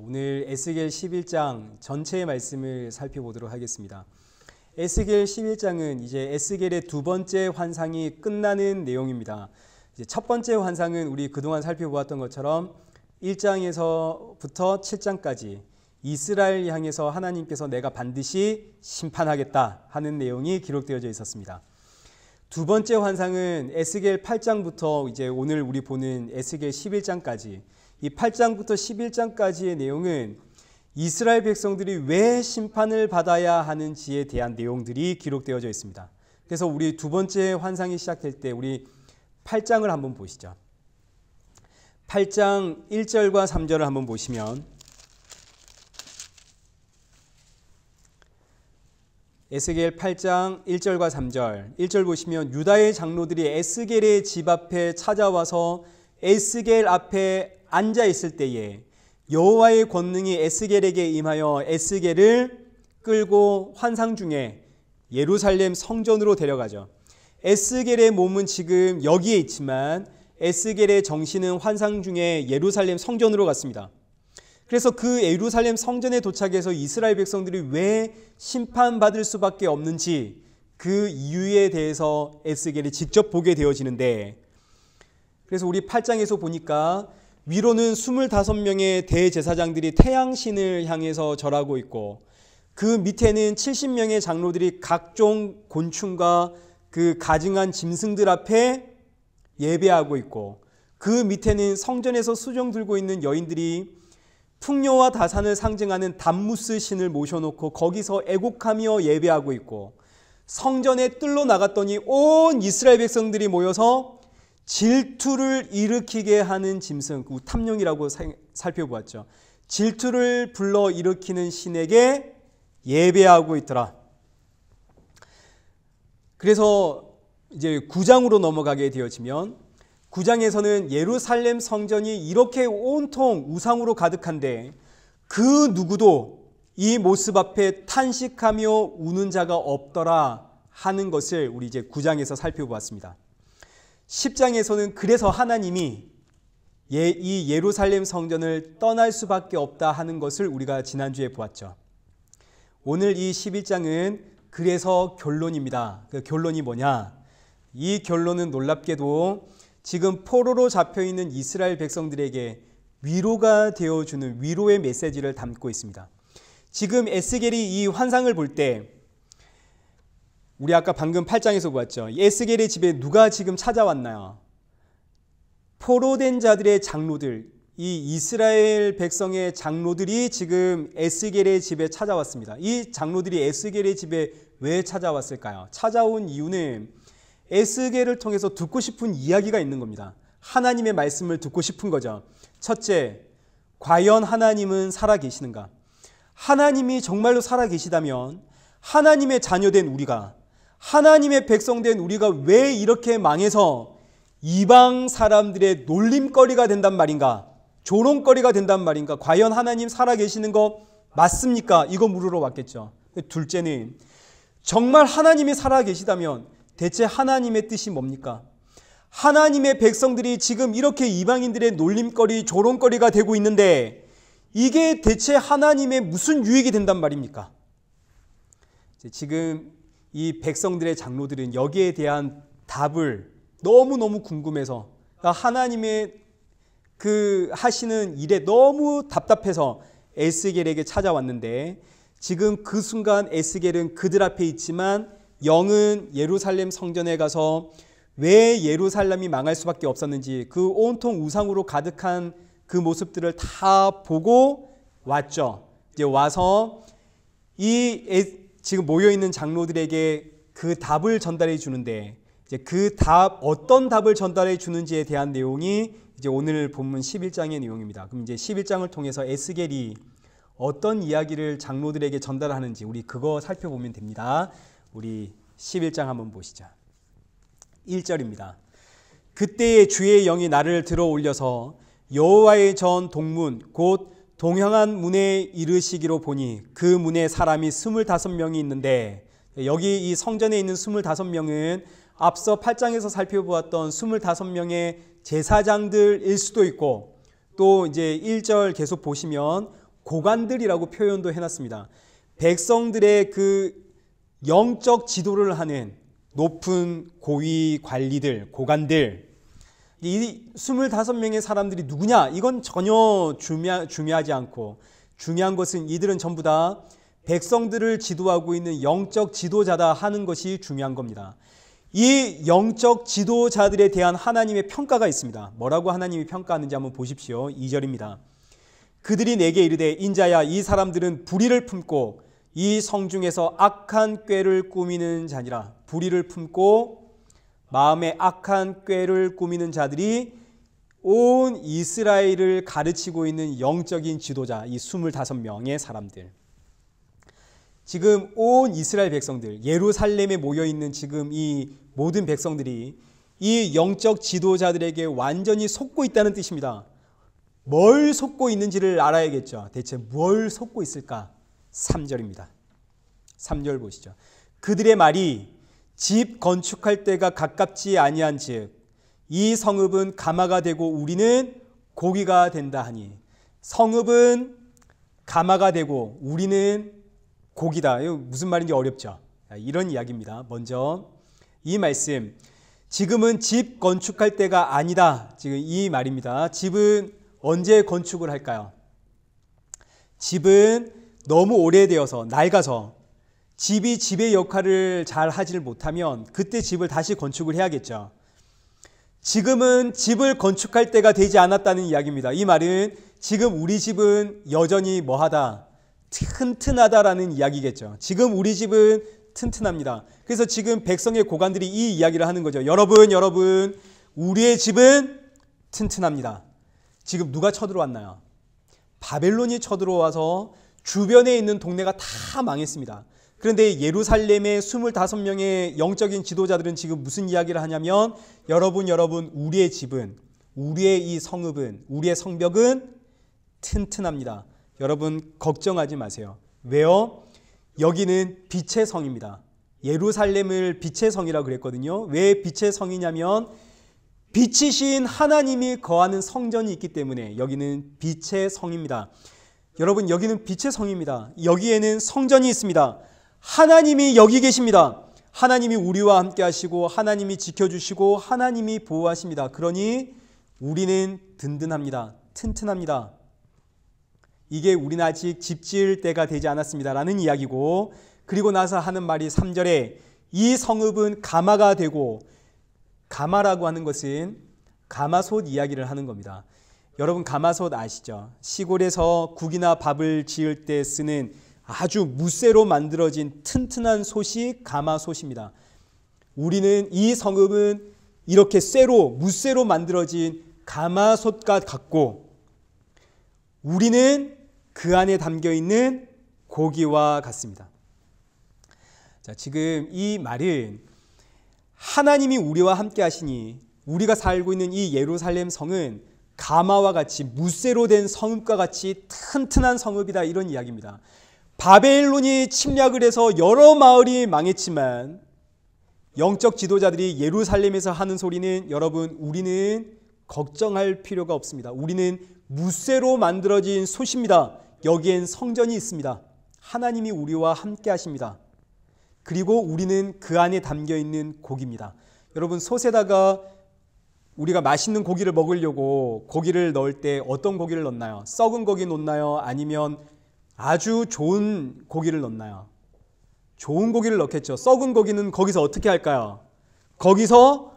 오늘 에스겔 11장 전체의 말씀을 살펴보도록 하겠습니다. 에스겔 11장은 이제 에스겔의 두 번째 환상이 끝나는 내용입니다. 이제 첫 번째 환상은 우리 그동안 살펴보았던 것처럼 1장에서부터 7장까지 이스라엘 향해서 하나님께서 내가 반드시 심판하겠다 하는 내용이 기록되어져 있었습니다. 두 번째 환상은 에스겔 8장부터 이제 오늘 우리 보는 에스겔 11장까지, 이 8장부터 11장까지의 내용은 이스라엘 백성들이 왜 심판을 받아야 하는지에 대한 내용들이 기록되어져 있습니다. 그래서 우리 두 번째 환상이 시작될 때 우리 8장을 한번 보시죠. 8장 1절과 3절을 한번 보시면, 에스겔 8장 1절과 3절, 1절 보시면 유다의 장로들이 에스겔의 집 앞에 찾아와서 에스겔 앞에 앉아 있을 때에 여호와의 권능이 에스겔에게 임하여 에스겔을 끌고 환상 중에 예루살렘 성전으로 데려가죠. 에스겔의 몸은 지금 여기에 있지만 에스겔의 정신은 환상 중에 예루살렘 성전으로 갔습니다. 그래서 그 예루살렘 성전에 도착해서 이스라엘 백성들이 왜 심판받을 수밖에 없는지 그 이유에 대해서 에스겔이 직접 보게 되어지는데, 그래서 우리 8장에서 보니까 위로는 25명의 대제사장들이 태양신을 향해서 절하고 있고, 그 밑에는 70명의 장로들이 각종 곤충과 그 가증한 짐승들 앞에 예배하고 있고, 그 밑에는 성전에서 수종 들고 있는 여인들이 풍요와 다산을 상징하는 담무스 신을 모셔놓고 거기서 애곡하며 예배하고 있고, 성전에 뜰로 나갔더니 온 이스라엘 백성들이 모여서 질투를 일으키게 하는 짐승, 탐룡이라고 살펴보았죠. 질투를 불러 일으키는 신에게 예배하고 있더라. 그래서 이제 9장으로 넘어가게 되어지면, 9장에서는 예루살렘 성전이 이렇게 온통 우상으로 가득한데 그 누구도 이 모습 앞에 탄식하며 우는 자가 없더라 하는 것을 우리 이제 9장에서 살펴보았습니다. 10장에서는 그래서 하나님이 이 예루살렘 성전을 떠날 수밖에 없다 하는 것을 우리가 지난주에 보았죠. 오늘 이 11장은 그래서 결론입니다. 그 결론이 뭐냐? 이 결론은 놀랍게도 지금 포로로 잡혀있는 이스라엘 백성들에게 위로가 되어주는 위로의 메시지를 담고 있습니다. 지금 에스겔이 이 환상을 볼 때, 우리 아까 방금 8장에서 보았죠. 에스겔의 집에 누가 지금 찾아왔나요? 포로된 자들의 장로들, 이 이스라엘 백성의 장로들이 지금 에스겔의 집에 찾아왔습니다. 이 장로들이 에스겔의 집에 왜 찾아왔을까요? 찾아온 이유는 에스겔을 통해서 듣고 싶은 이야기가 있는 겁니다. 하나님의 말씀을 듣고 싶은 거죠. 첫째, 과연 하나님은 살아계시는가? 하나님이 정말로 살아계시다면 하나님의 자녀된 우리가, 하나님의 백성된 우리가 왜 이렇게 망해서 이방 사람들의 놀림거리가 된단 말인가? 조롱거리가 된단 말인가? 과연 하나님 살아계시는 거 맞습니까? 이거 물으러 왔겠죠. 둘째는, 정말 하나님이 살아계시다면 대체 하나님의 뜻이 뭡니까? 하나님의 백성들이 지금 이렇게 이방인들의 놀림거리, 조롱거리가 되고 있는데 이게 대체 하나님의 무슨 유익이 된단 말입니까? 지금 이 백성들의 장로들은 여기에 대한 답을 너무너무 궁금해서, 하나님의 그 하시는 일에 너무 답답해서 에스겔에게 찾아왔는데, 지금 그 순간 에스겔은 그들 앞에 있지만 영은 예루살렘 성전에 가서 왜 예루살렘이 망할 수밖에 없었는지, 그 온통 우상으로 가득한 그 모습들을 다 보고 왔죠. 이제 와서 지금 모여있는 장로들에게 그 답을 전달해 주는데, 이제 그 답, 어떤 답을 전달해 주는지에 대한 내용이 이제 오늘 본문 11장의 내용입니다. 그럼 이제 11장을 통해서 에스겔이 어떤 이야기를 장로들에게 전달하는지 우리 그거 살펴보면 됩니다. 우리 11장 한번 보시죠. 1절입니다. 그때에 주의 영이 나를 들어 올려서 여호와의 전 동문 곧 동향한 문에 이르시기로 보니 그 문에 사람이 25명이 있는데, 여기 이 성전에 있는 25명은 앞서 8장에서 살펴보았던 25명의 제사장들일 수도 있고, 또 이제 1절 계속 보시면 고관들이라고 표현도 해놨습니다. 백성들의 그 영적 지도를 하는 높은 고위 관리들, 고관들, 이 25명의 사람들이 누구냐? 이건 전혀 중요하지 않고, 중요한 것은 이들은 전부 다 백성들을 지도하고 있는 영적 지도자다 하는 것이 중요한 겁니다. 이 영적 지도자들에 대한 하나님의 평가가 있습니다. 뭐라고 하나님이 평가하는지 한번 보십시오. 2절입니다. 그들이 내게 이르되 인자야 이 사람들은 불의를 품고 이 성중에서 악한 꾀를 꾸미는 자니라. 불의를 품고 마음에 악한 꾀를 꾸미는 자들이 온 이스라엘을 가르치고 있는 영적인 지도자, 이 25명의 사람들. 지금 온 이스라엘 백성들, 예루살렘에 모여있는 지금 이 모든 백성들이 이 영적 지도자들에게 완전히 속고 있다는 뜻입니다. 뭘 속고 있는지를 알아야겠죠. 대체 뭘 속고 있을까? 3절입니다. 3절 보시죠. 그들의 말이 집 건축할 때가 가깝지 아니한 즉 이 성읍은 가마가 되고 우리는 고기가 된다 하니. 성읍은 가마가 되고 우리는 고기다. 이거 무슨 말인지 어렵죠. 이런 이야기입니다. 먼저 이 말씀, 지금은 집 건축할 때가 아니다. 지금 이 말입니다. 집은 언제 건축을 할까요? 집은 너무 오래되어서 낡아서 집이 집의 역할을 잘 하지를 못하면 그때 집을 다시 건축을 해야겠죠. 지금은 집을 건축할 때가 되지 않았다는 이야기입니다. 이 말은 지금 우리 집은 여전히 뭐하다? 튼튼하다라는 이야기겠죠. 지금 우리 집은 튼튼합니다. 그래서 지금 백성의 고관들이 이 이야기를 하는 거죠. 여러분, 우리의 집은 튼튼합니다. 지금 누가 쳐들어왔나요? 바벨론이 쳐들어와서 주변에 있는 동네가 다 망했습니다. 그런데 예루살렘의 25명의 영적인 지도자들은 지금 무슨 이야기를 하냐면 여러분, 우리의 집은, 우리의 이 성읍은, 우리의 성벽은 튼튼합니다. 여러분 걱정하지 마세요. 왜요? 여기는 빛의 성입니다. 예루살렘을 빛의 성이라고 그랬거든요. 왜 빛의 성이냐면 빛이신 하나님이 거하는 성전이 있기 때문에 여기는 빛의 성입니다. 여러분 여기는 빛의 성입니다. 여기에는 성전이 있습니다. 하나님이 여기 계십니다. 하나님이 우리와 함께 하시고 하나님이 지켜주시고 하나님이 보호하십니다. 그러니 우리는 든든합니다. 튼튼합니다. 이게 우리는 아직 집 지을 때가 되지 않았습니다 라는 이야기고, 그리고 나서 하는 말이 3절에 이 성읍은 가마가 되고, 가마라고 하는 것은 가마솥 이야기를 하는 겁니다. 여러분 가마솥 아시죠? 시골에서 국이나 밥을 지을 때 쓰는 아주 무쇠로 만들어진 튼튼한 솥이 가마솥입니다. 우리는 이 성읍은 이렇게 무쇠로 만들어진 가마솥과 같고 우리는 그 안에 담겨있는 고기와 같습니다. 자, 지금 이 말은 하나님이 우리와 함께 하시니 우리가 살고 있는 이 예루살렘 성은 가마와 같이 무쇠로 된 성읍과 같이 튼튼한 성읍이다, 이런 이야기입니다. 바벨론이 침략을 해서 여러 마을이 망했지만 영적 지도자들이 예루살렘에서 하는 소리는 여러분 우리는 걱정할 필요가 없습니다. 우리는 무쇠로 만들어진 솥입니다. 여기엔 성전이 있습니다. 하나님이 우리와 함께 하십니다. 그리고 우리는 그 안에 담겨있는 고기입니다. 여러분 솥에다가 우리가 맛있는 고기를 먹으려고 고기를 넣을 때 어떤 고기를 넣나요? 썩은 고기 넣나요? 아니면 아주 좋은 고기를 넣나요? 좋은 고기를 넣겠죠. 썩은 고기는 거기서 어떻게 할까요? 거기서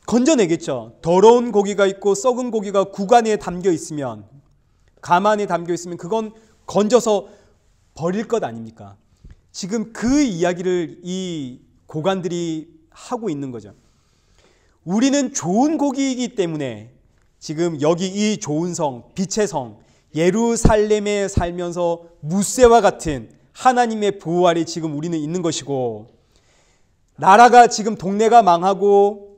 건져내겠죠. 더러운 고기가 있고 썩은 고기가 구간에 담겨 있으면, 가마 안에 담겨 있으면 그건 건져서 버릴 것 아닙니까? 지금 그 이야기를 이 고관들이 하고 있는 거죠. 우리는 좋은 고기이기 때문에 지금 여기 이 좋은 성, 빛의 성, 예루살렘에 살면서 무쇠와 같은 하나님의 보호 아래 지금 우리는 있는 것이고, 나라가 지금 동네가 망하고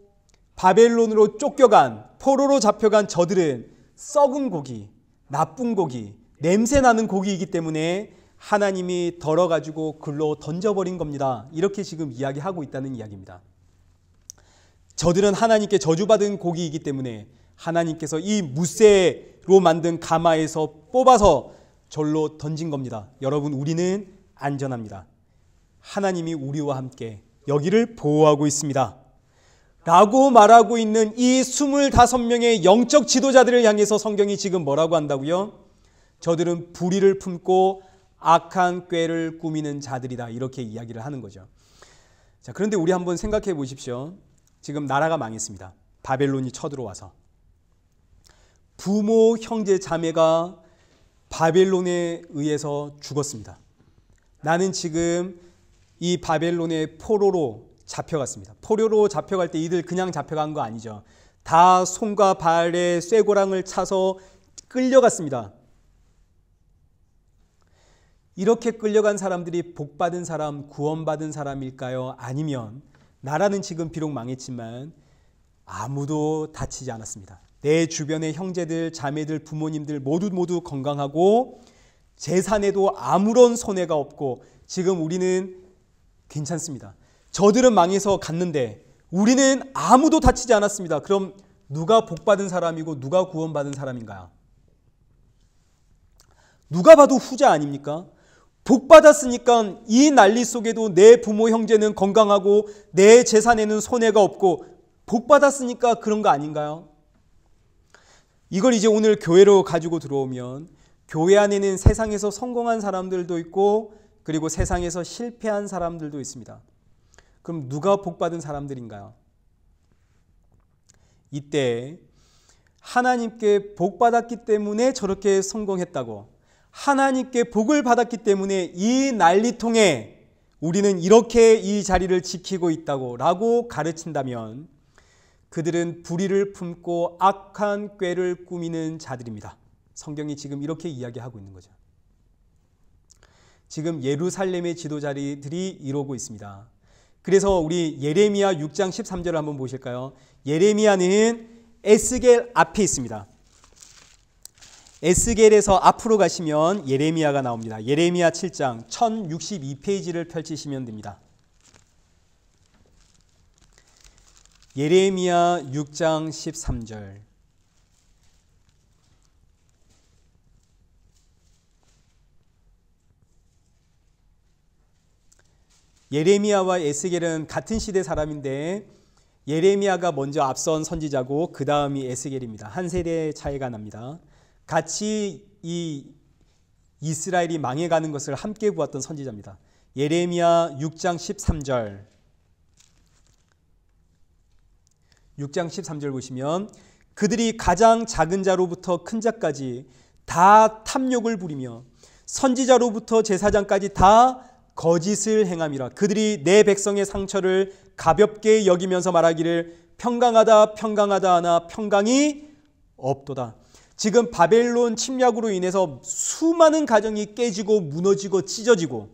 바벨론으로 쫓겨간, 포로로 잡혀간 저들은 썩은 고기, 나쁜 고기, 냄새나는 고기이기 때문에 하나님이 덜어가지고 글로 던져버린 겁니다. 이렇게 지금 이야기하고 있다는 이야기입니다. 저들은 하나님께 저주받은 고기이기 때문에 하나님께서 이 무쇠로 만든 가마에서 뽑아서 절로 던진 겁니다. 여러분, 우리는 안전합니다. 하나님이 우리와 함께 여기를 보호하고 있습니다. 라고 말하고 있는 이 25명의 영적 지도자들을 향해서 성경이 지금 뭐라고 한다고요? 저들은 불의를 품고 악한 꾀를 꾸미는 자들이다. 이렇게 이야기를 하는 거죠. 자, 그런데 우리 한번 생각해 보십시오. 지금 나라가 망했습니다. 바벨론이 쳐들어와서. 부모, 형제, 자매가 바벨론에 의해서 죽었습니다. 나는 지금 이 바벨론의 포로로 잡혀갔습니다. 포로로 잡혀갈 때 이들 그냥 잡혀간 거 아니죠. 다 손과 발에 쇠고랑을 차서 끌려갔습니다. 이렇게 끌려간 사람들이 복받은 사람, 구원받은 사람일까요? 아니면 나라는 지금 비록 망했지만 아무도 다치지 않았습니다. 내 주변의 형제들, 자매들, 부모님들 모두 건강하고 재산에도 아무런 손해가 없고 지금 우리는 괜찮습니다. 저들은 망해서 갔는데 우리는 아무도 다치지 않았습니다. 그럼 누가 복받은 사람이고 누가 구원받은 사람인가요? 누가 봐도 후자 아닙니까? 복받았으니까 이 난리 속에도 내 부모 형제는 건강하고 내 재산에는 손해가 없고 복받았으니까 그런 거 아닌가요? 이걸 이제 오늘 교회로 가지고 들어오면 교회 안에는 세상에서 성공한 사람들도 있고 그리고 세상에서 실패한 사람들도 있습니다. 그럼 누가 복받은 사람들인가요? 이때 하나님께 복받았기 때문에 저렇게 성공했다고, 하나님께 복을 받았기 때문에 이 난리통에 우리는 이렇게 이 자리를 지키고 있다고 라고 가르친다면 그들은 불의를 품고 악한 꾀를 꾸미는 자들입니다. 성경이 지금 이렇게 이야기하고 있는 거죠. 지금 예루살렘의 지도자들이 이러고 있습니다. 그래서 우리 예레미야 6장 13절을 한번 보실까요? 예레미야는 에스겔 앞에 있습니다. 에스겔에서 앞으로 가시면 예레미야가 나옵니다. 예레미야 7장 1062페이지를 펼치시면 됩니다. 예레미야 6장 13절. 예레미야와 에스겔은 같은 시대 사람인데 예레미야가 먼저 앞선 선지자고 그 다음이 에스겔입니다. 한 세대 차이가 납니다. 같이 이 이스라엘이 망해가는 것을 함께 보았던 선지자입니다. 예레미야 6장 13절. 6장 13절 보시면 그들이 가장 작은 자로부터 큰 자까지 다 탐욕을 부리며 선지자로부터 제사장까지 다 거짓을 행함이라. 그들이 내 백성의 상처를 가볍게 여기면서 말하기를 평강하다 평강하다 하나 평강이 없도다. 지금 바벨론 침략으로 인해서 수많은 가정이 깨지고 무너지고 찢어지고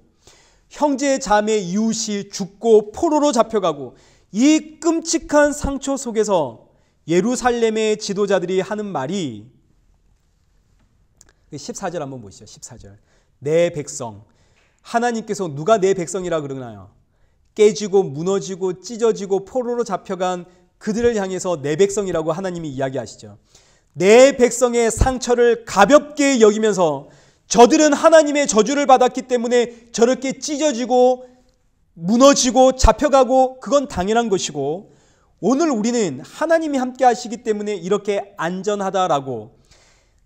형제 자매 이웃이 죽고 포로로 잡혀가고 이 끔찍한 상처 속에서 예루살렘의 지도자들이 하는 말이 14절 한번 보시죠. 14절. 내 백성. 하나님께서 누가 내 백성이라 그러나요? 깨지고 무너지고 찢어지고 포로로 잡혀간 그들을 향해서 내 백성이라고 하나님이 이야기하시죠. 내 백성의 상처를 가볍게 여기면서 저들은 하나님의 저주를 받았기 때문에 저렇게 찢어지고 무너지고 잡혀가고 그건 당연한 것이고 오늘 우리는 하나님이 함께 하시기 때문에 이렇게 안전하다라고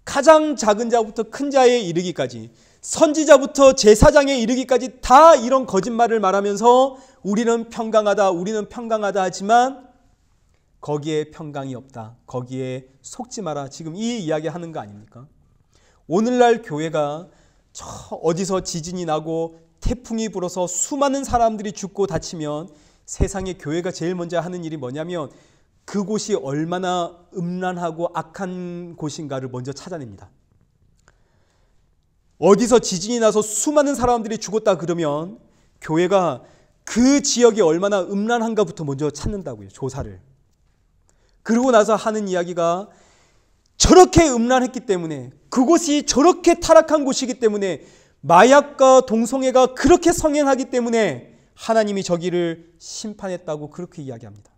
가장 작은 자부터 큰 자에 이르기까지 선지자부터 제사장에 이르기까지 다 이런 거짓말을 말하면서 우리는 평강하다 하지만 거기에 평강이 없다. 거기에 속지 마라. 지금 이 이야기 하는 거 아닙니까? 오늘날 교회가 저 어디서 지진이 나고 태풍이 불어서 수많은 사람들이 죽고 다치면 세상에 교회가 제일 먼저 하는 일이 뭐냐면 그곳이 얼마나 음란하고 악한 곳인가를 먼저 찾아냅니다. 어디서 지진이 나서 수많은 사람들이 죽었다 그러면 교회가 그 지역이 얼마나 음란한가부터 먼저 찾는다고요. 조사를. 그러고 나서 하는 이야기가 저렇게 음란했기 때문에 그곳이 저렇게 타락한 곳이기 때문에 마약과 동성애가 그렇게 성행하기 때문에 하나님이 저기를 심판했다고 그렇게 이야기합니다.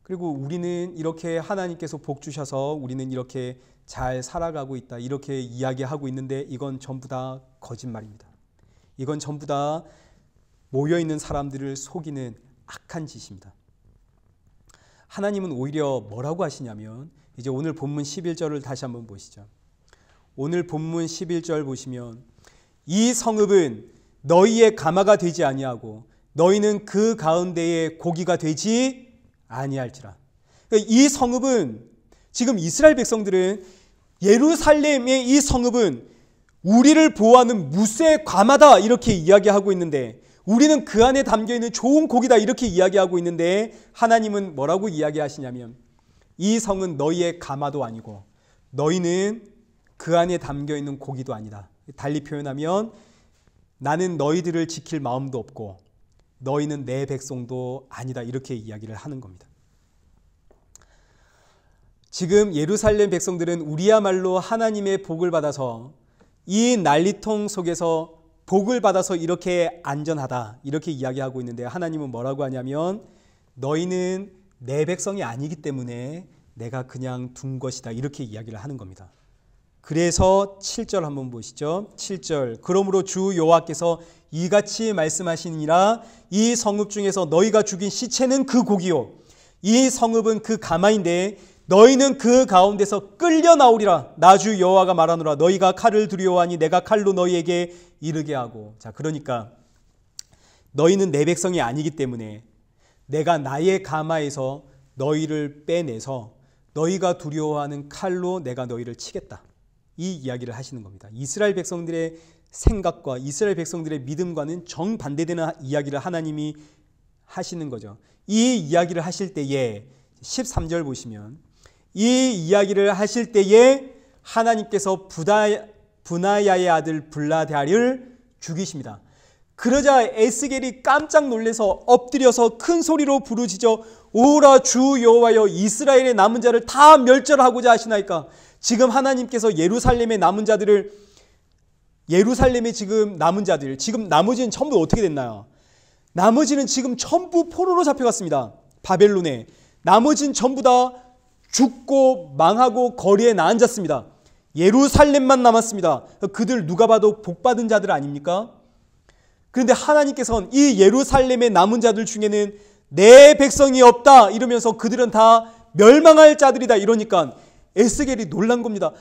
그리고 우리는 이렇게 하나님께서 복 주셔서 우리는 이렇게 잘 살아가고 있다, 이렇게 이야기하고 있는데 이건 전부 다 거짓말입니다. 이건 전부 다 모여있는 사람들을 속이는 악한 짓입니다. 하나님은 오히려 뭐라고 하시냐면, 이제 오늘 본문 11절을 다시 한번 보시죠. 오늘 본문 11절 보시면, 이 성읍은 너희의 가마가 되지 아니하고 너희는 그 가운데에 고기가 되지 아니할지라. 이 성읍은, 지금 이스라엘 백성들은 예루살렘의 이 성읍은 우리를 보호하는 무쇠 가마다 이렇게 이야기하고 있는데, 우리는 그 안에 담겨있는 좋은 고기다 이렇게 이야기하고 있는데, 하나님은 뭐라고 이야기하시냐면, 이 성은 너희의 가마도 아니고 너희는 그 안에 담겨있는 고기도 아니다. 달리 표현하면 나는 너희들을 지킬 마음도 없고 너희는 내 백성도 아니다, 이렇게 이야기를 하는 겁니다. 지금 예루살렘 백성들은 우리야말로 하나님의 복을 받아서, 이 난리통 속에서 복을 받아서 이렇게 안전하다 이렇게 이야기하고 있는데, 하나님은 뭐라고 하냐면 너희는 내 백성이 아니기 때문에 내가 그냥 둔 것이다 이렇게 이야기를 하는 겁니다. 그래서 7절 한번 보시죠. 7절, 그러므로 주 여호와께서 이같이 말씀하시니라. 이 성읍 중에서 너희가 죽인 시체는 그 고기요, 이 성읍은 그 가마인데 너희는 그 가운데서 끌려 나오리라. 나 주 여호와가 말하노라. 너희가 칼을 두려워하니 내가 칼로 너희에게 이르게 하고. 자, 그러니까 너희는 내 백성이 아니기 때문에 내가 나의 가마에서 너희를 빼내서 너희가 두려워하는 칼로 내가 너희를 치겠다, 이 이야기를 하시는 겁니다. 이스라엘 백성들의 생각과 이스라엘 백성들의 믿음과는 정반대되는 이야기를 하나님이 하시는 거죠. 이 이야기를 하실 때에 13절 보시면, 이 이야기를 하실 때에 하나님께서 분하야의 아들 블라다를 죽이십니다. 그러자 에스겔이 깜짝 놀라서 엎드려서 큰 소리로 부르짖어 오라 주 여호와여, 이스라엘의 남은 자를 다 멸절하고자 하시나이까. 지금 하나님께서 예루살렘의 남은 자들을, 예루살렘의 지금 남은 자들, 지금 나머지는 전부 어떻게 됐나요? 나머지는 지금 전부 포로로 잡혀갔습니다. 바벨론에. 나머지는 전부 다 죽고 망하고 거리에 나앉았습니다. 예루살렘만 남았습니다. 그들 누가 봐도 복받은 자들 아닙니까? 그런데 하나님께서는 이 예루살렘의 남은 자들 중에는 내 백성이 없다 이러면서 그들은 다 멸망할 자들이다 이러니까 에스겔이 놀란 겁니다.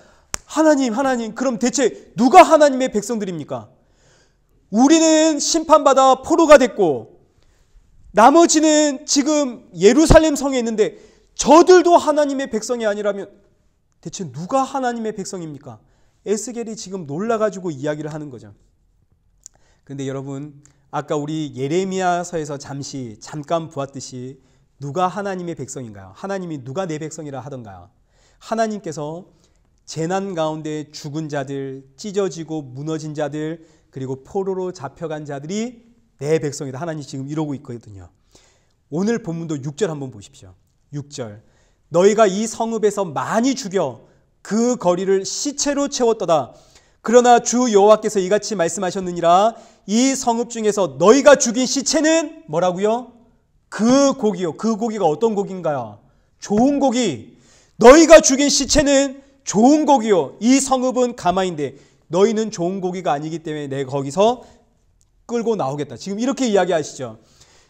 하나님, 그럼 대체 누가 하나님의 백성들입니까? 우리는 심판받아 포로가 됐고 나머지는 지금 예루살렘 성에 있는데 저들도 하나님의 백성이 아니라면 대체 누가 하나님의 백성입니까? 에스겔이 지금 놀라가지고 이야기를 하는 거죠. 그런데 여러분, 아까 우리 예레미야서에서 잠깐 보았듯이 누가 하나님의 백성인가요? 하나님이 누가 내 백성이라 하던가요? 하나님께서 재난 가운데 죽은 자들, 찢어지고 무너진 자들, 그리고 포로로 잡혀간 자들이 내 백성이다. 하나님 지금 이러고 있거든요. 오늘 본문도 6절 한번 보십시오. 6절, 너희가 이 성읍에서 많이 죽여 그 거리를 시체로 채웠도다. 그러나 주 여호와께서 이같이 말씀하셨느니라. 이 성읍 중에서 너희가 죽인 시체는 뭐라고요? 그 고기요. 그 고기가 어떤 고기인가요? 좋은 고기. 너희가 죽인 시체는 좋은 고기요. 이 성읍은 가마인데 너희는 좋은 고기가 아니기 때문에 내가 거기서 끌고 나오겠다. 지금 이렇게 이야기하시죠.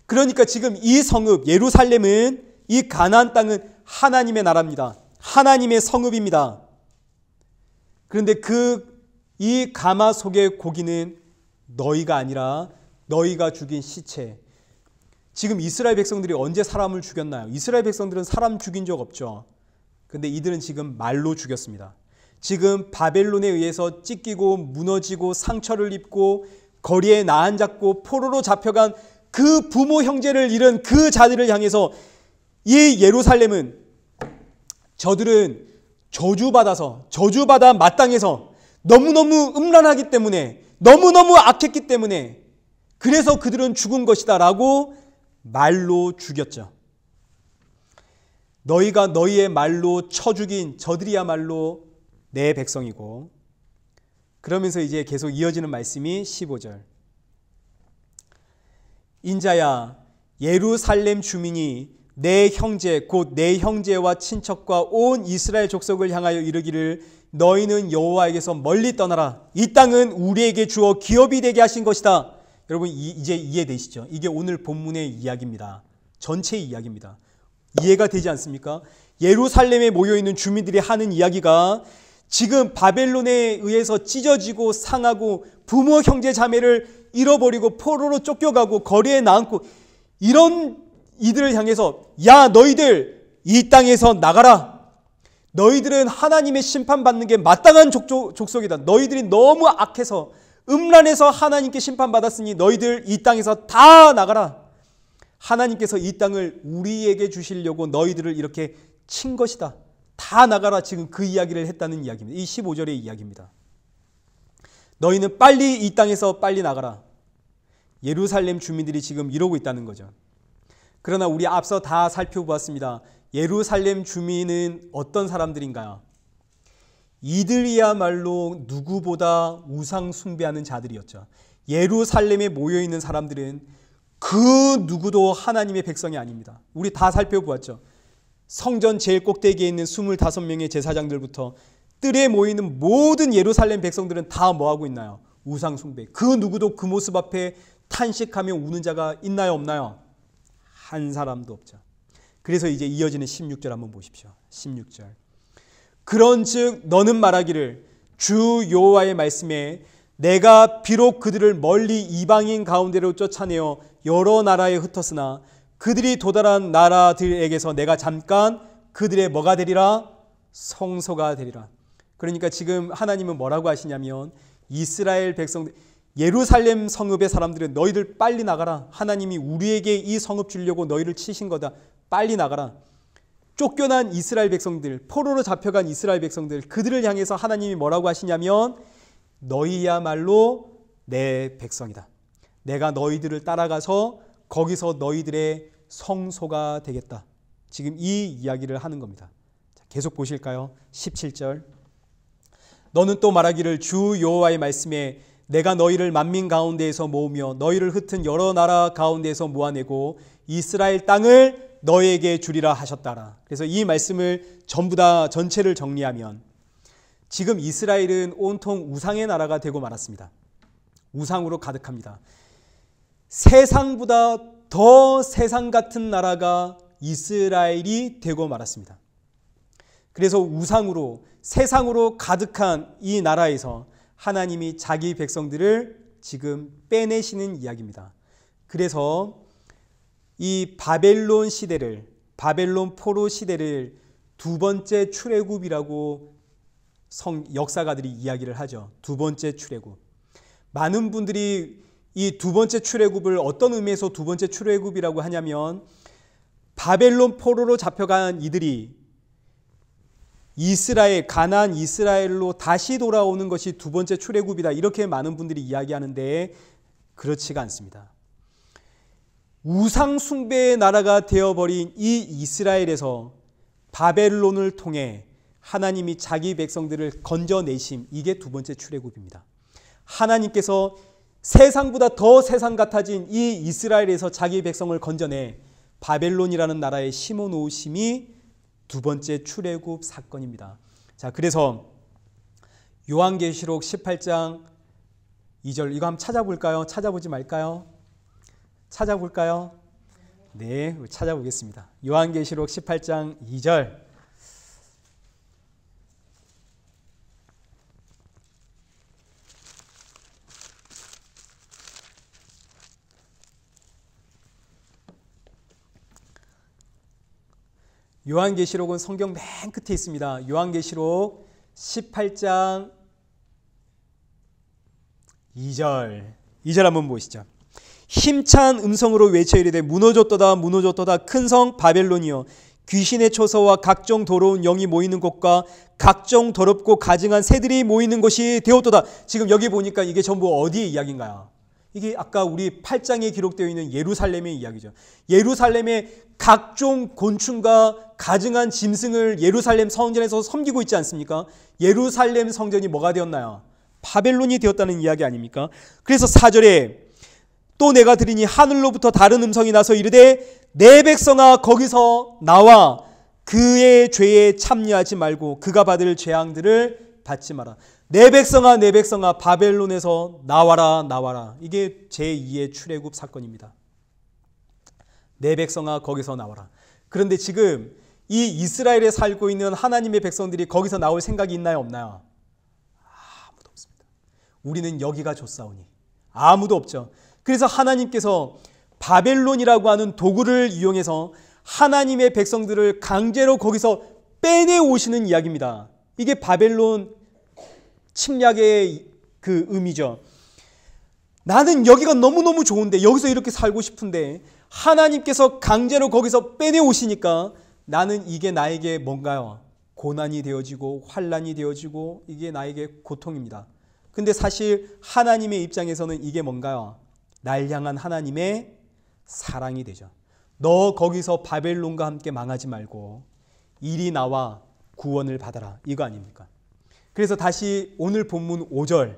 그러니까 지금 이 성읍 예루살렘은, 이 가나안 땅은 하나님의 나라입니다. 하나님의 성읍입니다. 그런데 이 가마 속의 고기는 너희가 아니라 너희가 죽인 시체. 지금 이스라엘 백성들이 언제 사람을 죽였나요? 이스라엘 백성들은 사람 죽인 적 없죠. 그런데 이들은 지금 말로 죽였습니다. 지금 바벨론에 의해서 찢기고 무너지고 상처를 입고 거리에 나앉았고 포로로 잡혀간 그 부모 형제를 잃은 그 자들을 향해서 이 예루살렘은, 저들은 저주받아 마땅해서 너무너무 음란하기 때문에, 너무너무 악했기 때문에 그래서 그들은 죽은 것이다 라고 말로 죽였죠. 너희가 너희의 말로 쳐 죽인 저들이야말로 내 백성이고, 그러면서 이제 계속 이어지는 말씀이 15절. 인자야, 예루살렘 주민이 내 형제 곧 내 형제와 친척과 온 이스라엘 족속을 향하여 이르기를 너희는 여호와에게서 멀리 떠나라. 이 땅은 우리에게 주어 기업이 되게 하신 것이다. 여러분 이제 이해되시죠? 이게 오늘 본문의 이야기입니다. 전체의 이야기입니다. 이해가 되지 않습니까? 예루살렘에 모여있는 주민들이 하는 이야기가 지금 바벨론에 의해서 찢어지고 상하고 부모 형제 자매를 잃어버리고 포로로 쫓겨가고 거리에 나앉고 이런 이들을 향해서 야 너희들 이 땅에서 나가라. 너희들은 하나님의 심판받는 게 마땅한 족속이다. 너희들이 너무 악해서 음란해서 하나님께 심판받았으니 너희들 이 땅에서 다 나가라. 하나님께서 이 땅을 우리에게 주시려고 너희들을 이렇게 친 것이다. 다 나가라. 지금 그 이야기를 했다는 이야기입니다. 이 15절의 이야기입니다. 너희는 빨리 이 땅에서 빨리 나가라. 예루살렘 주민들이 지금 이러고 있다는 거죠. 그러나 우리 앞서 다 살펴보았습니다. 예루살렘 주민은 어떤 사람들인가요? 이들이야말로 누구보다 우상 숭배하는 자들이었죠. 예루살렘에 모여있는 사람들은 그 누구도 하나님의 백성이 아닙니다. 우리 다 살펴보았죠. 성전 제일 꼭대기에 있는 25명의 제사장들부터 뜰에 모이는 모든 예루살렘 백성들은 다 뭐하고 있나요? 우상 숭배. 그 누구도 그 모습 앞에 탄식하며 우는 자가 있나요? 없나요? 한 사람도 없죠. 그래서 이제 이어지는 16절 한번 보십시오. 16절. 그런즉 너는 말하기를 주 여호와의 말씀에 내가 비록 그들을 멀리 이방인 가운데로 쫓아내어 여러 나라에 흩었으나 그들이 도달한 나라들에게서 내가 잠깐 그들의 뭐가 되리라? 성소가 되리라. 그러니까 지금 하나님은 뭐라고 하시냐면 이스라엘 백성들 예루살렘 성읍의 사람들은 너희들 빨리 나가라. 하나님이 우리에게 이 성읍 주려고 너희를 치신 거다. 빨리 나가라. 쫓겨난 이스라엘 백성들, 포로로 잡혀간 이스라엘 백성들, 그들을 향해서 하나님이 뭐라고 하시냐면 너희야말로 내 백성이다. 내가 너희들을 따라가서 거기서 너희들의 성소가 되겠다. 지금 이 이야기를 하는 겁니다. 계속 보실까요? 17절. 너는 또 말하기를 주 여호와의 말씀에 내가 너희를 만민 가운데에서 모으며 너희를 흩은 여러 나라 가운데에서 모아내고 이스라엘 땅을 너희에게 주리라 하셨다라. 그래서 이 말씀을 전부 다 전체를 정리하면 지금 이스라엘은 온통 우상의 나라가 되고 말았습니다. 우상으로 가득합니다. 세상보다 더 세상 같은 나라가 이스라엘이 되고 말았습니다. 그래서 우상으로 세상으로 가득한 이 나라에서 하나님이 자기 백성들을 지금 빼내시는 이야기입니다. 그래서 이 바벨론 시대를, 바벨론 포로 시대를 두 번째 출애굽이라고 역사가들이 이야기를 하죠. 두 번째 출애굽. 많은 분들이 이 두 번째 출애굽을 어떤 의미에서 두 번째 출애굽이라고 하냐면 바벨론 포로로 잡혀간 이들이 이스라엘, 가나안 이스라엘로 다시 돌아오는 것이 두 번째 출애굽이다. 이렇게 많은 분들이 이야기하는데 그렇지가 않습니다. 우상 숭배의 나라가 되어버린 이 이스라엘에서 바벨론을 통해 하나님이 자기 백성들을 건져내심, 이게 두 번째 출애굽입니다. 하나님께서 세상보다 더 세상 같아진 이 이스라엘에서 자기 백성을 건져내 바벨론이라는 나라에 심어 놓으심이 두 번째 출애굽 사건입니다. 자, 그래서 요한계시록 18장 2절 이거 한번 찾아볼까요? 찾아보지 말까요? 찾아볼까요? 네, 찾아보겠습니다. 요한계시록 18장 2절. 요한계시록은 성경 맨 끝에 있습니다. 요한계시록 18장 2절. 2절 한번 보시죠. 힘찬 음성으로 외쳐 이르되 무너졌도다 무너졌도다 큰 성 바벨론이여 귀신의 초서와 각종 더러운 영이 모이는 곳과 각종 더럽고 가증한 새들이 모이는 곳이 되었도다. 지금 여기 보니까 이게 전부 어디의 이야기인가요? 이게 아까 우리 8장에 기록되어 있는 예루살렘의 이야기죠. 예루살렘의 각종 곤충과 가증한 짐승을 예루살렘 성전에서 섬기고 있지 않습니까? 예루살렘 성전이 뭐가 되었나요? 바벨론이 되었다는 이야기 아닙니까? 그래서 4절에 또 내가 들으니 하늘로부터 다른 음성이 나서 이르되 내 백성아 거기서 나와 그의 죄에 참여하지 말고 그가 받을 재앙들을 받지 마라. 내 백성아 바벨론에서 나와라 나와라. 이게 제2의 출애굽 사건입니다. 내 백성아 거기서 나와라. 그런데 지금 이 이스라엘에 살고 있는 하나님의 백성들이 거기서 나올 생각이 있나요 없나요? 아무도 없습니다. 우리는 여기가 좋사오니. 아무도 없죠. 그래서 하나님께서 바벨론이라고 하는 도구를 이용해서 하나님의 백성들을 강제로 거기서 빼내오시는 이야기입니다. 이게 바벨론 침략의 그 의미죠. 나는 여기가 너무너무 좋은데, 여기서 이렇게 살고 싶은데 하나님께서 강제로 거기서 빼내오시니까 나는 이게 나에게 뭔가요? 고난이 되어지고 환난이 되어지고 이게 나에게 고통입니다. 근데 사실 하나님의 입장에서는 이게 뭔가요? 날 향한 하나님의 사랑이 되죠. 너 거기서 바벨론과 함께 망하지 말고 이리 나와 구원을 받아라. 이거 아닙니까? 그래서 다시 오늘 본문 5절.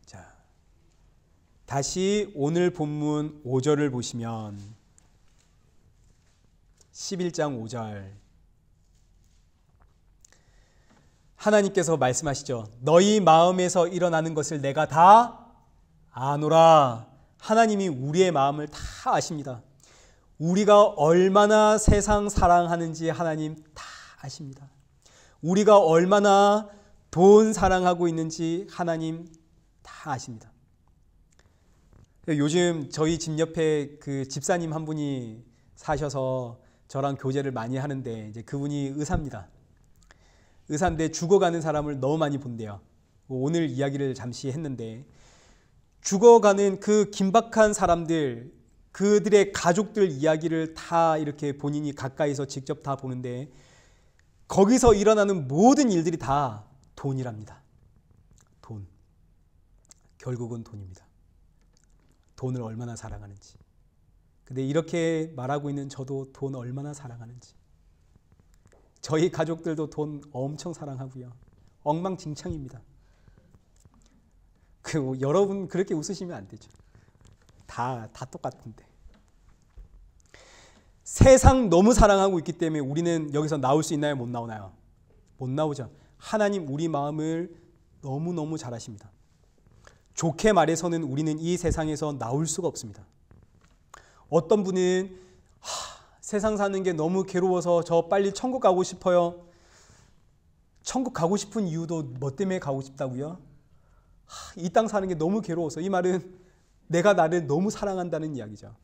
자, 다시 오늘 본문 5절을 보시면 11장 5절. 하나님께서 말씀하시죠. 너희 마음에서 일어나는 것을 내가 다 아노라. 하나님이 우리의 마음을 다 아십니다. 우리가 얼마나 세상 사랑하는지 하나님 다 아십니다. 우리가 얼마나 돈 사랑하고 있는지 하나님 다 아십니다. 요즘 저희 집 옆에 그 집사님 한 분이 사셔서 저랑 교제를 많이 하는데, 이제 그분이 의사입니다. 의사인데 죽어가는 사람을 너무 많이 본대요. 오늘 이야기를 잠시 했는데, 죽어가는 그 긴박한 사람들, 그들의 가족들 이야기를 다 이렇게 본인이 가까이서 직접 다 보는데, 거기서 일어나는 모든 일들이 다 돈이랍니다. 돈. 결국은 돈입니다. 돈을 얼마나 사랑하는지. 근데 이렇게 말하고 있는 저도 돈 얼마나 사랑하는지. 저희 가족들도 돈 엄청 사랑하고요. 엉망진창입니다. 여러분 그렇게 웃으시면 안 되죠. 다 똑같은데. 세상 너무 사랑하고 있기 때문에 우리는 여기서 나올 수 있나요? 못 나오나요? 못 나오죠. 하나님 우리 마음을 너무너무 잘 아십니다. 좋게 말해서는 우리는 이 세상에서 나올 수가 없습니다. 어떤 분은 세상 사는 게 너무 괴로워서 저 빨리 천국 가고 싶어요. 천국 가고 싶은 이유도 뭐 때문에 가고 싶다고요? 이 땅 사는 게 너무 괴로워서. 이 말은 내가 나를 너무 사랑한다는 이야기죠.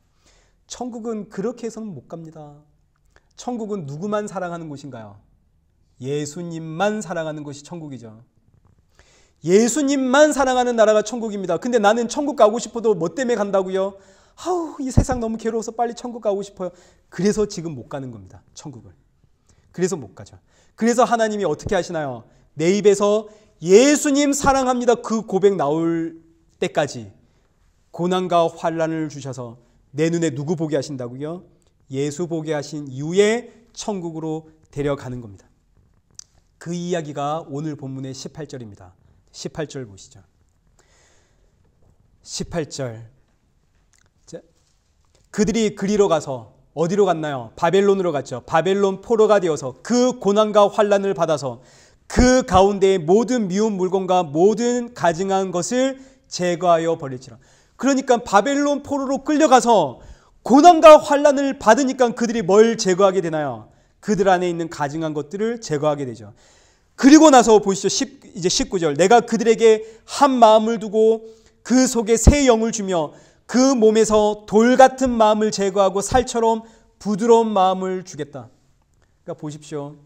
천국은 그렇게 해서는 못 갑니다. 천국은 누구만 사랑하는 곳인가요? 예수님만 사랑하는 곳이 천국이죠. 예수님만 사랑하는 나라가 천국입니다. 근데 나는 천국 가고 싶어도 뭐 때문에 간다고요? 이 세상 너무 괴로워서 빨리 천국 가고 싶어요. 그래서 지금 못 가는 겁니다. 천국을. 그래서 못 가죠. 그래서 하나님이 어떻게 하시나요? 내 입에서 예수님 사랑합니다. 그 고백 나올 때까지 고난과 환난을 주셔서 내 눈에 누구 보게 하신다고요? 예수 보게 하신 이후에 천국으로 데려가는 겁니다. 그 이야기가 오늘 본문의 18절입니다. 18절 보시죠. 18절. 그들이 그리로 가서 어디로 갔나요? 바벨론으로 갔죠. 바벨론 포로가 되어서 그 고난과 환난을 받아서 그 가운데의 모든 미운 물건과 모든 가증한 것을 제거하여 버릴지라. 그러니까 바벨론 포로로 끌려가서 고난과 환난을 받으니까 그들이 뭘 제거하게 되나요? 그들 안에 있는 가증한 것들을 제거하게 되죠. 그리고 나서 보시죠. 이제 19절. 내가 그들에게 한 마음을 두고 그 속에 새 영을 주며 그 몸에서 돌 같은 마음을 제거하고 살처럼 부드러운 마음을 주겠다. 그러니까 보십시오.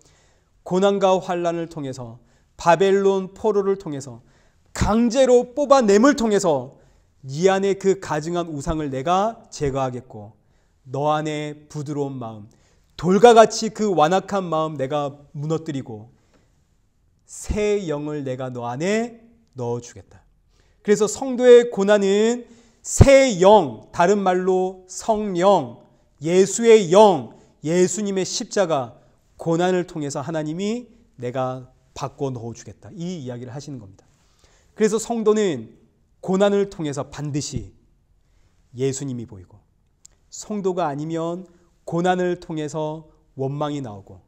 고난과 환난을 통해서, 바벨론 포로를 통해서, 강제로 뽑아냄을 통해서 네 안에 그 가증한 우상을 내가 제거하겠고, 너 안에 부드러운 마음, 돌과 같이 그 완악한 마음 내가 무너뜨리고 새 영을 내가 너 안에 넣어주겠다. 그래서 성도의 고난은 새 영, 다른 말로 성령, 예수의 영, 예수님의 십자가, 고난을 통해서 하나님이 내가 바꿔 넣어주겠다. 이 이야기를 하시는 겁니다. 그래서 성도는 고난을 통해서 반드시 예수님이 보이고, 성도가 아니면 고난을 통해서 원망이 나오고,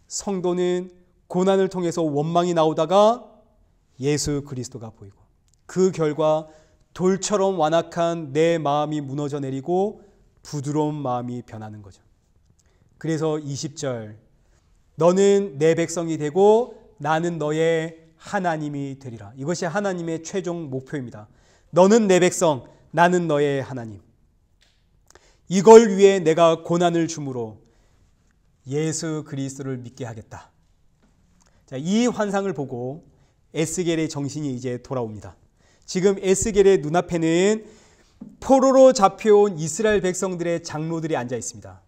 성도는 고난을 통해서 원망이 나오다가 예수 그리스도가 보이고, 그 결과 돌처럼 완악한 내 마음이 무너져 내리고 부드러운 마음이 변하는 거죠. 그래서 20절, 너는 내 백성이 되고 나는 너의 하나님이 되리라. 이것이 하나님의 최종 목표입니다. 너는 내 백성, 나는 너의 하나님. 이걸 위해 내가 고난을 주므로 예수 그리스도를 믿게 하겠다. 자, 이 환상을 보고 에스겔의 정신이 이제 돌아옵니다. 지금 에스겔의 눈앞에는 포로로 잡혀온 이스라엘 백성들의 장로들이 앉아 있습니다.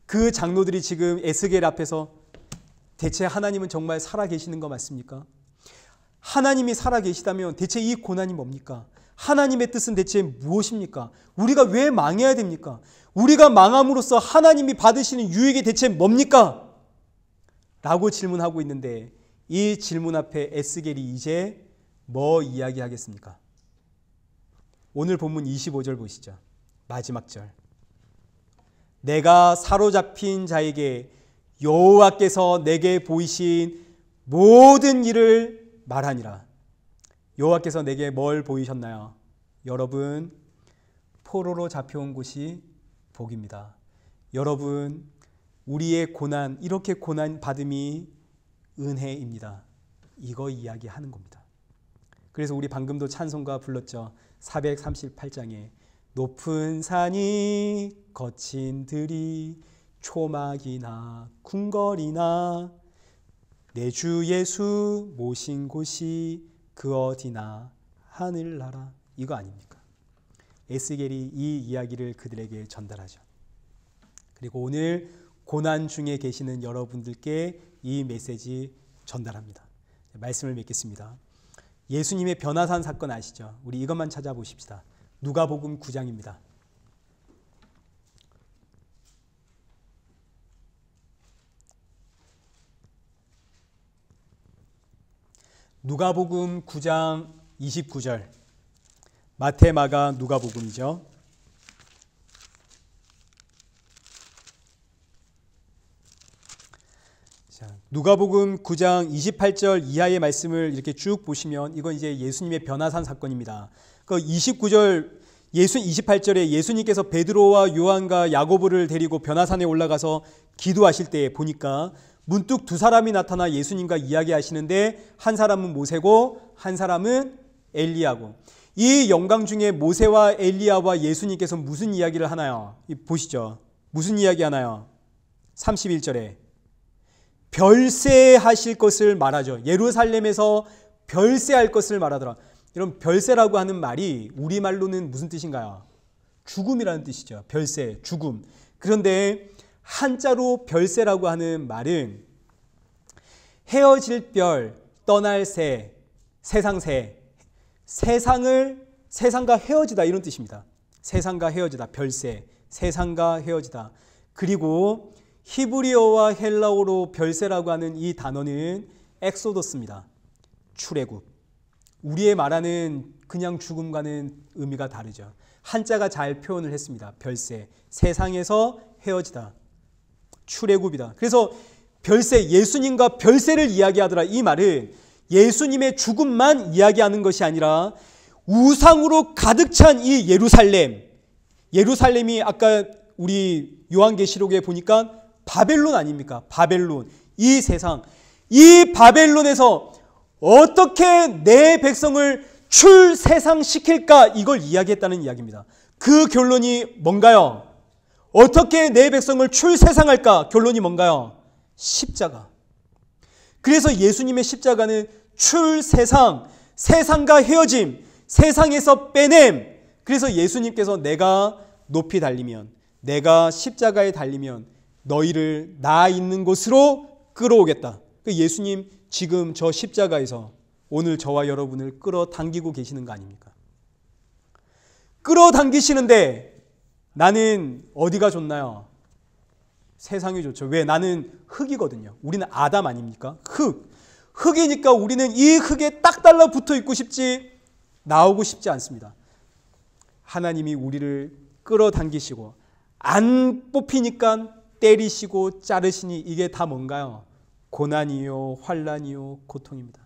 그 장로들이 지금 에스겔 앞에서 대체 하나님은 정말 살아계시는 거 맞습니까? 하나님이 살아계시다면 대체 이 고난이 뭡니까? 하나님의 뜻은 대체 무엇입니까? 우리가 왜 망해야 됩니까? 우리가 망함으로써 하나님이 받으시는 유익이 대체 뭡니까? 라고 질문하고 있는데, 이 질문 앞에 에스겔이 이제 뭐 이야기하겠습니까? 오늘 본문 25절 보시죠. 마지막 절. 내가 사로잡힌 자에게 여호와께서 내게 보이신 모든 일을 말하니라. 여호와께서 내게 뭘 보이셨나요? 여러분, 포로로 잡혀온 곳이 복입니다. 여러분, 우리의 고난, 이렇게 고난 받음이 은혜입니다. 이거 이야기하는 겁니다. 그래서 우리 방금도 찬송가 불렀죠. 438장에 높은 산이 거친 들이 초막이나 궁궐이나 내 주 예수 모신 곳이 그 어디나 하늘나라. 이거 아닙니까? 에스겔이 이 이야기를 그들에게 전달하죠. 그리고 오늘 고난 중에 계시는 여러분들께 이 메시지 전달합니다. 말씀을 맺겠습니다. 예수님의 변화산 사건 아시죠? 우리 이것만 찾아보십시다. 누가복음 9장입니다. 누가복음 9장 29절. 마태, 마가, 누가복음이죠. 누가복음 9장 28절 이하의 말씀을 이렇게 쭉 보시면 이건 이제 예수님의 변화산 사건입니다. 그 29절 28절에 예수님께서 베드로와 요한과 야고보를 데리고 변화산에 올라가서 기도하실 때 보니까 문득 두 사람이 나타나 예수님과 이야기하시는데, 한 사람은 모세고 한 사람은 엘리야고, 이 영광 중에 모세와 엘리야와 예수님께서 무슨 이야기를 하나요? 보시죠. 무슨 이야기 하나요? 31절에 별세하실 것을 말하죠. 예루살렘에서 별세할 것을 말하더라. 여러분, 별세라고 하는 말이 우리말로는 무슨 뜻인가요? 죽음이라는 뜻이죠. 별세, 죽음. 그런데 한자로 별세라고 하는 말은 헤어질 별, 떠날 새, 세상 새, 세상과 헤어지다, 이런 뜻입니다. 세상과 헤어지다, 별세, 세상과 헤어지다. 그리고 히브리어와 헬라어로 별세라고 하는 이 단어는 엑소더스입니다. 출애굽. 우리의 말하는 그냥 죽음과는 의미가 다르죠. 한자가 잘 표현을 했습니다. 별세, 세상에서 헤어지다, 출애굽이다. 그래서 별세, 예수님과 별세를 이야기하더라. 이 말은 예수님의 죽음만 이야기하는 것이 아니라 우상으로 가득 찬 이 예루살렘이 아까 우리 요한계시록에 보니까 바벨론 아닙니까? 바벨론. 이 세상, 이 바벨론에서 어떻게 내 백성을 출세상시킬까? 이걸 이야기했다는 이야기입니다. 그 결론이 뭔가요? 어떻게 내 백성을 출세상할까? 결론이 뭔가요? 십자가. 그래서 예수님의 십자가는 출세상, 세상과 헤어짐, 세상에서 빼냄. 그래서 예수님께서 내가 높이 달리면, 내가 십자가에 달리면 너희를 나 있는 곳으로 끌어오겠다. 예수님 지금 저 십자가에서 오늘 저와 여러분을 끌어당기고 계시는 거 아닙니까? 끌어당기시는데 나는 어디가 좋나요? 세상이 좋죠. 왜? 나는 흙이거든요. 우리는 아담 아닙니까? 흙이니까 우리는 이 흙에 딱 달라붙어 있고 싶지, 나오고 싶지 않습니다. 하나님이 우리를 끌어당기시고 안 뽑히니까 때리시고 자르시니 이게 다 뭔가요? 고난이요, 환난이요, 고통입니다.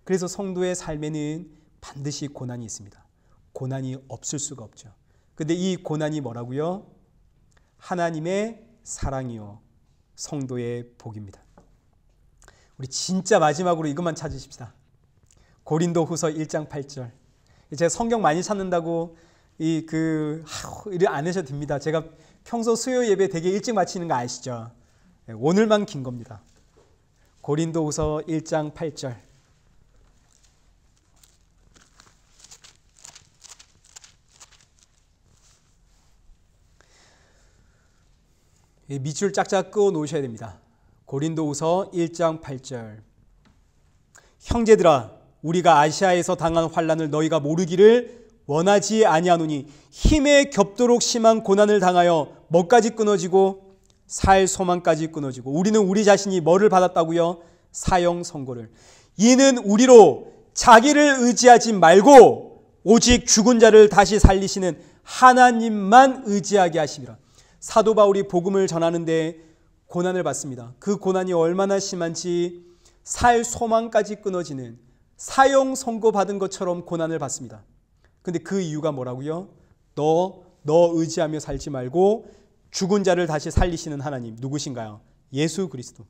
그래서 성도의 삶에는 반드시 고난이 있습니다. 고난이 없을 수가 없죠. 근데 이 고난이 뭐라고요? 하나님의 사랑이요, 성도의 복입니다. 우리 진짜 마지막으로 이것만 찾으십시다. 고린도후서 1장 8절. 제가 성경 많이 찾는다고 이래 안 하셔도 됩니다. 제가 평소 수요 예배 되게 일찍 마치는 거 아시죠? 오늘만 긴 겁니다. 고린도후서 1장 8절. 밑줄 짝짝 그어 놓으셔야 됩니다. 고린도후서 1장 8절. 형제들아, 우리가 아시아에서 당한 환난을 너희가 모르기를 원하지 아니하노니 힘에 겹도록 심한 고난을 당하여 뭐까지 끊어지고 살 소망까지 끊어지고 우리는 우리 자신이 뭐를 받았다고요? 사형 선고를. 이는 우리로 자기를 의지하지 말고 오직 죽은 자를 다시 살리시는 하나님만 의지하게 하심이라. 사도 바울이 복음을 전하는데 고난을 받습니다. 그 고난이 얼마나 심한지 살 소망까지 끊어지는 사형 선고받은 것처럼 고난을 받습니다. 근데 그 이유가 뭐라고요? 너 의지하며 살지 말고 죽은 자를 다시 살리시는 하나님 누구신가요? 예수 그리스도.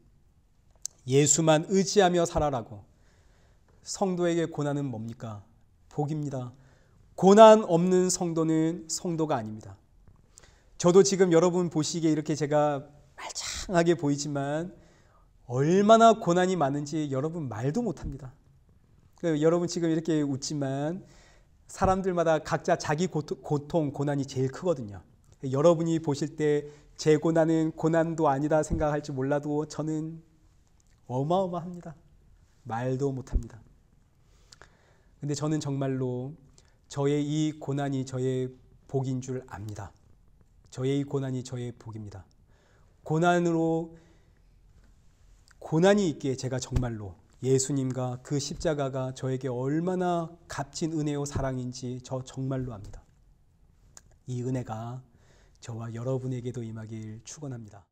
예수만 의지하며 살아라고. 성도에게 고난은 뭡니까? 복입니다. 고난 없는 성도는 성도가 아닙니다. 저도 지금 여러분 보시기에 이렇게 제가 말짱하게 보이지만 얼마나 고난이 많은지 여러분 말도 못합니다. 여러분 지금 이렇게 웃지만 사람들마다 각자 자기 고통, 고난이 제일 크거든요. 여러분이 보실 때 제 고난은 고난도 아니다 생각할지 몰라도 저는 어마어마합니다. 말도 못합니다. 근데 저는 정말로 저의 이 고난이 저의 복인 줄 압니다. 저의 이 고난이 저의 복입니다. 고난이 있기에 제가 정말로 예수님과 그 십자가가 저에게 얼마나 값진 은혜요 사랑인지 저 정말로 압니다. 이 은혜가 저와 여러분에게도 임하길 축원합니다.